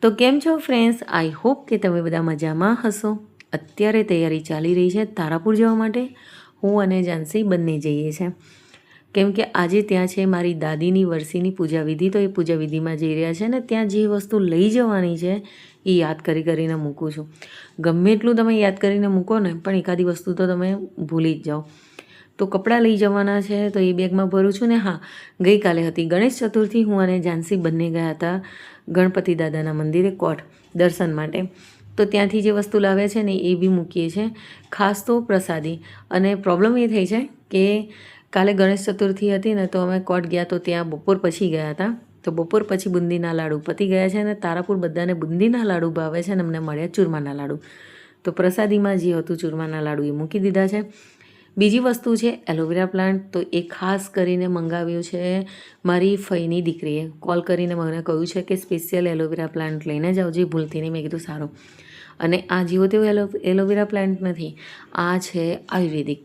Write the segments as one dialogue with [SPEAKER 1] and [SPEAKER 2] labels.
[SPEAKER 1] તો કેમ છો ફ્રેન્ડ્સ? આઈ હોપ કે તમે બધા મજામાં હશો. અત્યારે તૈયારી ચાલી રહી છે તારાપુર જવા માટે. હું અને જાનસી બંને જઈએ છીએ કેમ કે આજે ત્યાં છે મારી દાદીની વર્ષીની પૂજા વિધિ. તો એ પૂજા વિધિમાં જઈ રહ્યા છે ને ત્યાં જે વસ્તુ લઈ જવાની છે એ યાદ કરીને મૂકું છું. ગમે એટલું તમે યાદ કરીને મૂકો ને પણ એકાદી વસ્તુ તો તમે ભૂલી જ જાઓ. તો કપડાં લઈ જવાના છે તો એ બેગમાં ભરું છું. ને હા, ગઈકાલે હતી ગણેશ ચતુર્થી. હું અને જાનસી બંને ગયા હતા ગણપતિ દાદાના મંદિરે કોટ દર્શન માટે. તો ત્યાંથી જે વસ્તુ લાવે છે ને એ બી મૂકીએ છીએ, ખાસ તો પ્રસાદી. અને પ્રોબ્લેમ એ થઈ છે કે કાલે ગણેશ ચતુર્થી હતી ને તો અમે કોટ ગયા તો ત્યાં બપોર પછી ગયા હતા. તો બપોર પછી બુંદીના લાડુ પતી ગયા છે અને તારાપુર બધાને બુંદીના લાડુ ભાવે છે ને અમને મળ્યા ચૂરમાના લાડુ. તો પ્રસાદીમાં જે હતું ચૂરમાના લાડુ એ મૂકી દીધા છે. બીજી વસ્તુ છે એલોવેરા પ્લાન્ટ. તો એ ખાસ કરીને મંગાવ્યું છે મારી ફઈની દીકરીએ. કોલ કરીને મને કહ્યું છે કે સ્પેશિયલ એલોવેરા પ્લાન્ટ લઈને જાઓ, જે ભૂલથી નહીં. મેં કીધું સારું. અને આ જેવો તેવો એલોવેરા પ્લાન્ટ નથી, આ છે આયુર્વેદિક,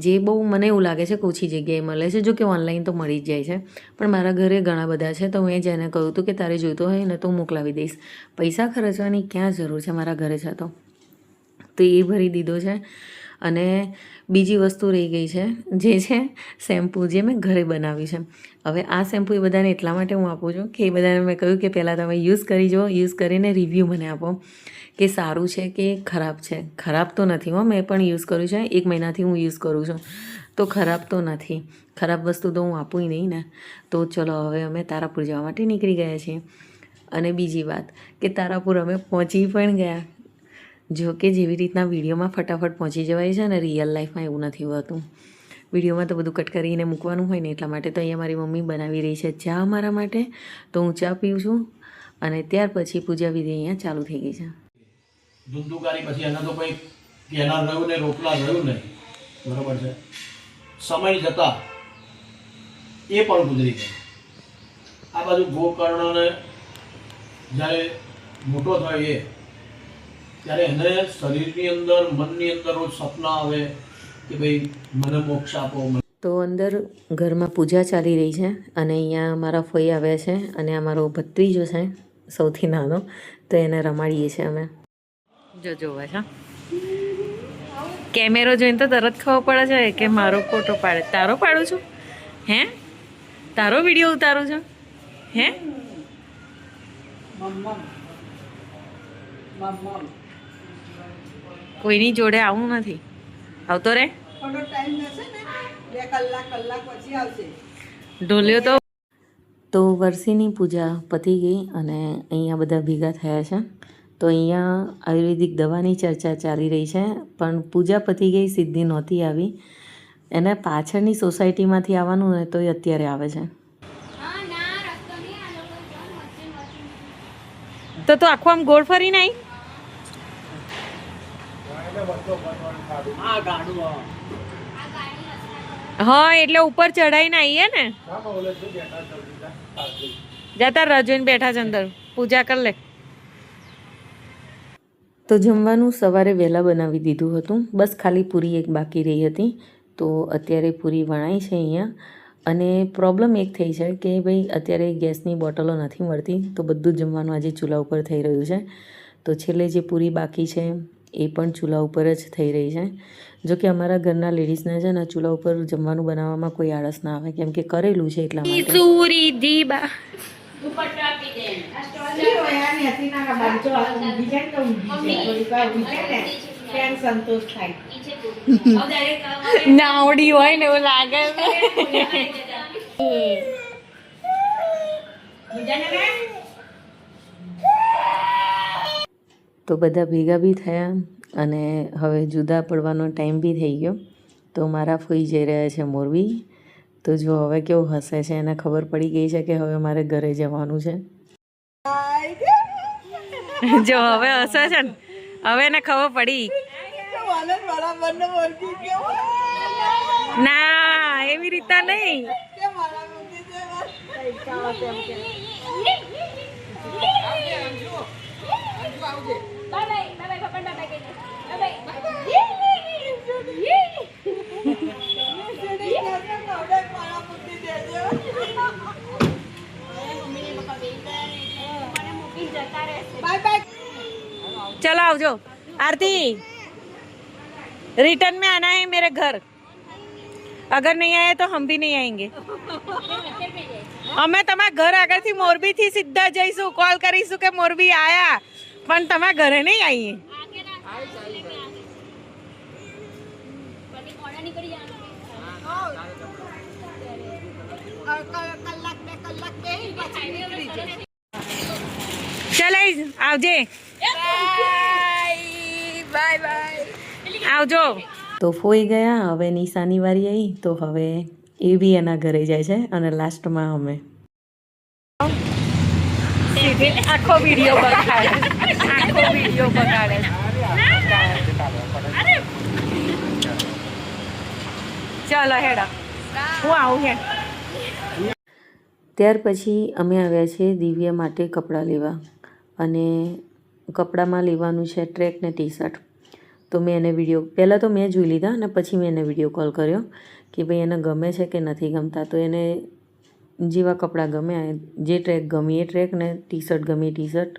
[SPEAKER 1] જે બહુ મને એવું લાગે છે કે ઓછી જગ્યાએ મળે છે. જો કે ઓનલાઈન તો મળી જ જાય છે, પણ મારા ઘરે ઘણા બધા છે. તો મેં જેને કહ્યું હતું કે તારે જોઈતો હોય ને તો મોકલાવી દઈશ. પૈસા ખર્ચવાની ક્યાં જરૂર છે, મારા ઘરે છે તો એ ભરી દીધો છે. અને બીજી વસ્તુ રહી ગઈ છે જે છે શેમ્પૂ, જે મેં ઘરે બનાવ્યું છે. હવે આ શેમ્પૂ એ બધાને એટલા માટે હું આપું છું કે એ બધાને મેં કહ્યું કે પહેલાં તમે યુઝ કરી જુઓ, યુઝ કરીને રિવ્યૂ મને આપો કે સારું છે કે ખરાબ છે. ખરાબ તો નથી હો, મેં પણ યુઝ કર્યું છે, 1 મહિનાથી હું યુઝ કરું છું. તો ખરાબ તો નથી. ખરાબ વસ્તુ તો હું આપું નહીં ને. તો ચલો હવે અમે તારાપુર જવા માટે નીકળી ગયા છીએ. અને બીજી વાત કે તારાપુર અમે પહોંચી પણ ગયા. જો કે જેવી રીતના વિડીયોમાં ફટાફટ પહોંચી જવાય છે ને, રિયલ લાઈફમાં એવું નથી હોતું. વિડીયોમાં તો બધું કટ કરીને મૂકવાનું હોય ને, એટલા માટે. તો અહીંયા મારી મમ્મી બનાવી રહી છે ચા મારા માટે. તો હું ચા પીઉં છું અને ત્યાર પછી પૂજા વિધિ અહીંયા ચાલુ થઈ ગઈ છે.
[SPEAKER 2] ધુંધુકારી પછી એના તો કોઈ કેનાર રહ્યું ને રોટલા રહ્યું નહીં, બરાબર છે. સમય જતા એ પણ ગુજરી ગયો. આ બાજુ ગોકર્ણને જ્યારે મોટો થયો ત્યારે એને શરીરની અંદર, મનની અંદર રોજ સપના આવે કે ભાઈ મને મોક્ષ આપો.
[SPEAKER 1] તો અંદર ઘરમાં પૂજા ચાલી રહી છે અને અહીંયા મારા ફઈ આવ્યા છે અને અમારો ભત્રીજો છે સૌથી નાનો. તો એને રમાડીએ છીએ અમે. જો જોવા છે કેમેરો જોઈને તો તરત ખબર પડે છે કે મારો ફોટો પાડે. તારો પાડું છું? હે, તારો વિડીયો ઉતારું છું? હે, કોઈની જોડે આવું નથી. આવતો રે ઢોલ્યો. તો વર્ષીની પૂજા પતી ગઈ અને અહીંયા બધા ભેગા થયા છે. તો અહીંયા આયુર્વેદિક દવાની ચર્ચા ચાલી રહી છે, પણ પૂજા પતી ગઈ, સિદ્ધિ નહોતી આવી. એના પાછળની સોસાયટીમાંથી આવવાનું ને તો એ અત્યારે આવે છે. તો આખું આમ ગોળ ફરીને આવી. હા, એટલે ઉપર ચડાઈને આવીએ ને. જતા રજોઈને બેઠા છે અંદર, પૂજા કરી લે. તો જમવાનું સવારે વહેલા બનાવી દીધું હતું, બસ ખાલી પૂરી એક બાકી રહી હતી. તો અત્યારે પૂરી વણાઈ છે અહીંયા. અને પ્રોબ્લેમ એક થઈ છે કે ભાઈ અત્યારે ગેસની બોટલો નથી મળતી, તો બધું જ જમવાનું આજે ચૂલા ઉપર થઈ રહ્યું છે. તો છેલ્લે જે પૂરી બાકી છે એ પણ ચૂલા ઉપર જ થઈ રહી છે. જો કે અમારા ઘરના લેડીઝને છે ને ચૂલા ઉપર જમવાનું બનાવવામાં કોઈ આળસ ના આવે, કેમ કે કરેલું છે એટલા માટે. નાવડી હોય ને એવું લાગે. તો બધા ભેગા બી થયા અને હવે જુદા પડવાનો ટાઈમ બી થઈ ગયો. તો મારા ફોઈ જઈ રહ્યા છે મોરબી. તો જો હવે કેવું હસે છે, એને ખબર પડી ગઈ છે કે હવે મારે ઘરે જવાનું છે. જો હવે હસે છે ને, હવે એને ખબર પડી. ના, એવી રીતના નહીં.
[SPEAKER 3] चलो आओ जो आरती रिटर्न में आना है मेरे घर अगर नहीं आए तो हम भी नहीं आएंगे અમે તમારા ઘર આગળથી મોરબીથી સીધા જઈશું કોલ કરીશું કે મોરબી આયા પણ તમારા ઘરે નહીં આવીએ ચલ આવજે બાય બાય આવજો
[SPEAKER 1] તો ફોઈ ગયા, હવે નિશાની વારી આવી, તો હવે એ બી એના ઘરે જાય છે અને લાસ્ટમાં અમે.
[SPEAKER 3] આખો વિડીયો બગાડે ચાલો હેડા હું આવું હે.
[SPEAKER 1] ત્યાર પછી અમે આવ્યા છીએ દિવ્ય માટે કપડાં લેવા, અને કપડામાં લેવાનું છે ટ્રેક ને ટી શર્ટ. તો મેં એને વિડીયો પહેલાં તો મેં જોઈ લીધા અને પછી મેં એને વિડીયો કોલ કર્યો કે ભાઈ એને ગમે છે કે નથી ગમતા. તો એને જેવા કપડાં ગમે, જે ટ્રેક ગમી એ ટ્રેક ને ટી શર્ટ ગમી ટી શર્ટ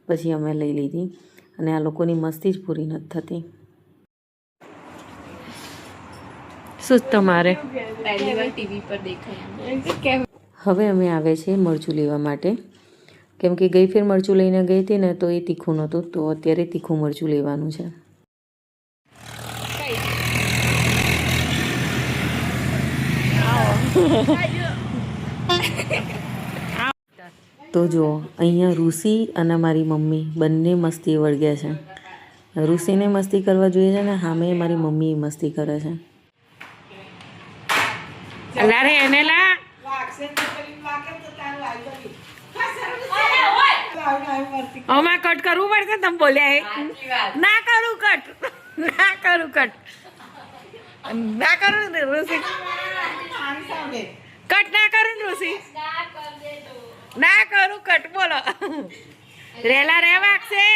[SPEAKER 1] પછી અમે લઈ લીધી. અને આ લોકોની મસ્તી જ પૂરી નથી થતી. શું તમારે હવે અમે આવે છે મરચું લેવા માટે, કેમ કે ગઈ ફેર મરચું લઈને ગઈ હતી ને તો એ તીખું નહોતું, તો અત્યારે તીખું મરચું લેવાનું છે. તો જો અહીંયા ઋષિ અને મારી મમ્મી બંને મસ્તી વળગ્યા છે. ઋષિને મસ્તી કરવા જોઈએ છે ને સામે મારી મમ્મી મસ્તી કરે છે.
[SPEAKER 3] અમારે કટ કરવું પડશે તમે બોલ્યા ના કરું કટ ઋષિ કટ ના કરું ઋષિ ના કરું કટ બોલો રેલા રે વાગશે.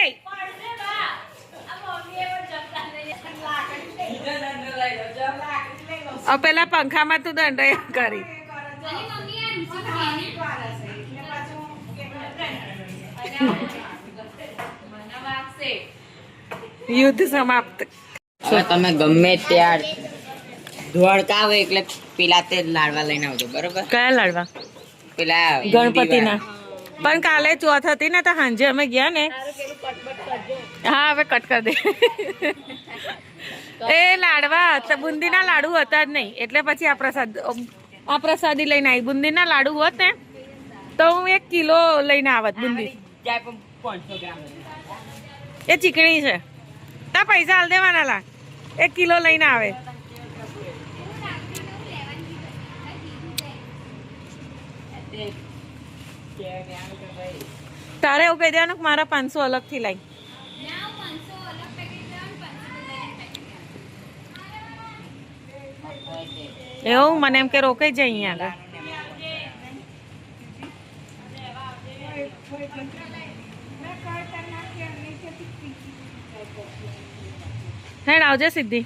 [SPEAKER 3] પેલા પંખામાં તું દંડ કરી યુદ્ધ સમાપ્ત.
[SPEAKER 4] તમે ગમે ત્યાર ધોળકા આવે એટલે પેલા તે લાડવા લઈને આવજો બરોબર.
[SPEAKER 3] કયા લાડવા?
[SPEAKER 4] પેલા
[SPEAKER 3] ગણપતિના. પણ કાલે ચોથ હતી ને તો સાંજે અમે ગયા ને. હા હવે કટ કરી દે. એ લાડવા બુંદીના લાડુ હતા જ નહીં એટલે પછી આ પ્રસાદી લઈને આવી. બુંદીના લાડુ હોત ને તો હું 1 કિલો લઈને આવત બુંદી.
[SPEAKER 4] 500 ગ્રામ
[SPEAKER 3] એ ચીકણી છે તા પૈસા હાલ દેવાના લા 1 કિલો લઈને આવે. તારે એવું કહી દેવાનું કે મારા 500 અલગથી લાઈ. એવું મને એમ કે રોકાઈ જાય અહીંયા આગળ. હેડ આવજે સિદ્ધિ.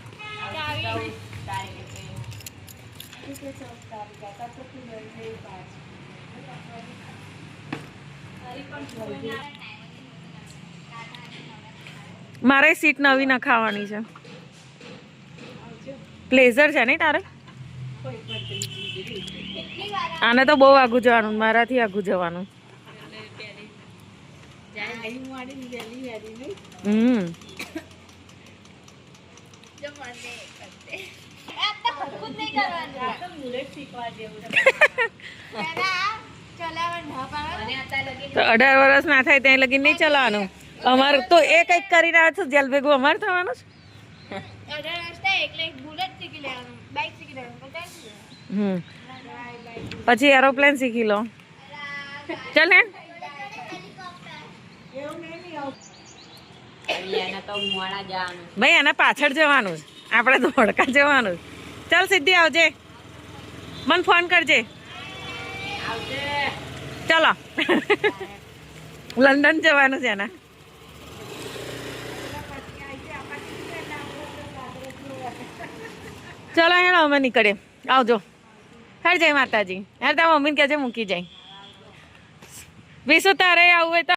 [SPEAKER 3] મારે સીટ નવી નખાવાની છે. પ્લેઝર છે નહીં તારે? આને તો બહુ આગું જવાનું, મારાથી આગું જવાનું. તો 18 વર્ષ ના થાય ત્યાં લગી નહીં ચલાવવાનું. અમારે તો એ કઈક કરીને આવે છે જેલ ભેગું અમારે થવાનું છે. પછી એરોપ્લેન શીખી લો. ચાલ ને ભાઈ આના પાછળ જવાનું, આપણે ધોળકા જવાનું. ચાલ સિદ્ધિ આવજે, મને ફોન કરજે. ચલો લંડન જવાનું છે એના. ચલો હેડો અમે નીકળીએ. આવજો. હેડ જય માતાજી. હેડ તારા મમ્મીને કહેજે મૂકી જાય. વિશુ તારે આવું હોય તો